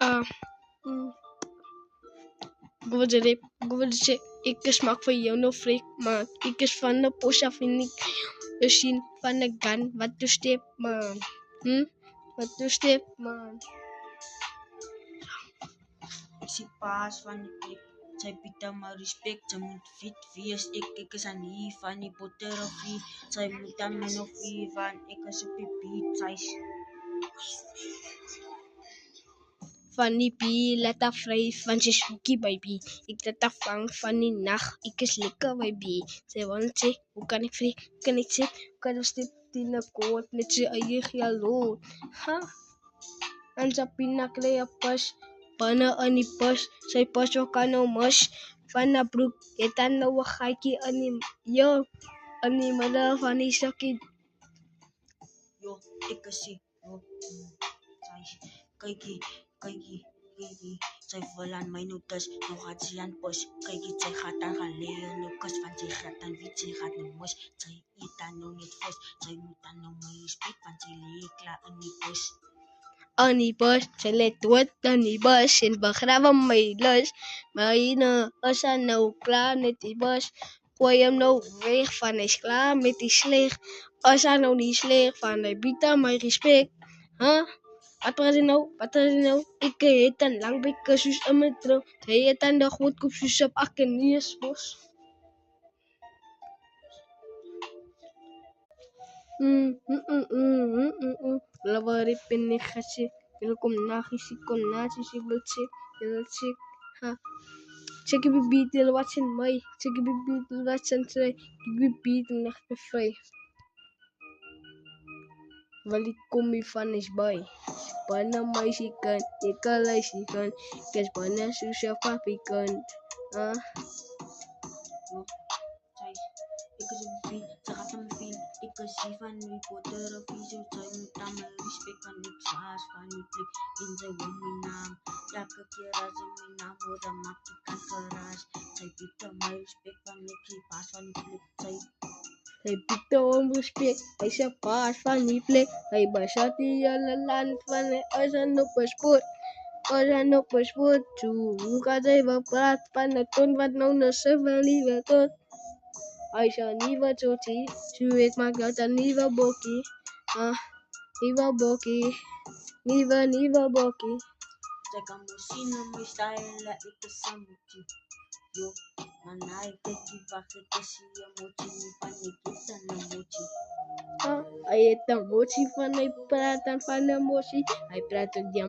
Ah, mm, Gouvernement ik is smaak voor jou no freak man. Ik is van de posha vind ik. Je zien van de gun wat je step man. Wat je step man. Ik zie paas van die plek. Zij biedt maar respect. Ze moet fit wees. Ik is aan hier van die botter of wie. Zij moet aan mijn of wie van. Ik is op die beat. Zij is Van die pie, laat haar vrij van zijn spooky baby. Ik laat haar vang van die nacht. Ik is lekker baby. Zij want ze, hoe kan ik vrij? Hoe kan ik zitten? Hoe kan ik stip in de koot? Met zijn eigen jaloot. Ha? En zijn pinaklee pas. Pannen aan die pas. Zij pas ook aan de mas. Van de broek. Het aan de wachaikie aan die. Yo. Aan die middel van die sakkie. yo, ik is zie. Yo, zij is. Kijkie. Zij wil aan mijn notas. Nou gaat ze aan pas. Kijkie, zij gaat aan gaan leren. Nou kus van zij gaat aan wit. Zij gaat naar mos. Zij eet aan nou niet vis. Zij moet aan nou mijn respect. Want zij leert klaar in die bus. Aan die bus, sy lê dood aan die bus en begrawe my lus. Myne is aan nou klaar met die bus. Gooi hom nou weg van hy's klaar met die sleg. As hy nou nie sleg van hy bied aan my respek. Wat praat jy nou? Ek het 'n lang bekke soos in my trou. Sy het aan die groot kop soos op Akkeneesbos. Lavari pinni khasi. Welkom nagisi kon nasi si blutsi. Ha. Check je beat de watchen mij. Check je beat de watchen zij. Ik beat nog te vrij. Wel ik kom hier van is bij. Panna meisje kan. Ik kan lijstje kan. Ik is panna susha papi kan. Yo, zij is. Ik is op die beat. Ze gaat aan mijn vriend. Ik is zie van die botter of wie zo. Zij moet aan mijn respect. Want ik zwaas van die plek. En zij wil mijn naam. Elke keer als ze mijn naam hoort, dan maak ik een geraas. Zij biedt aan mijn respect. Want ik zie paas van die plek. Hij biedt om respect. Hij is een paard van die plek. Hij basat die hele land van hij is aan op een spoor. Orang nak passport tu, muka saya berperat pada ton wat nou na seven lieve tot. Aisyah niva choti, suet magata niva boki, niva boki, niva boki. Zij kan me zien op mijn stijl, ik is een moedje. Yo, maar ik denk die wacht, ik is hier moedje, niet van ik is een moedje. Hij het een motie van hij praat van een motie, hij praat ook die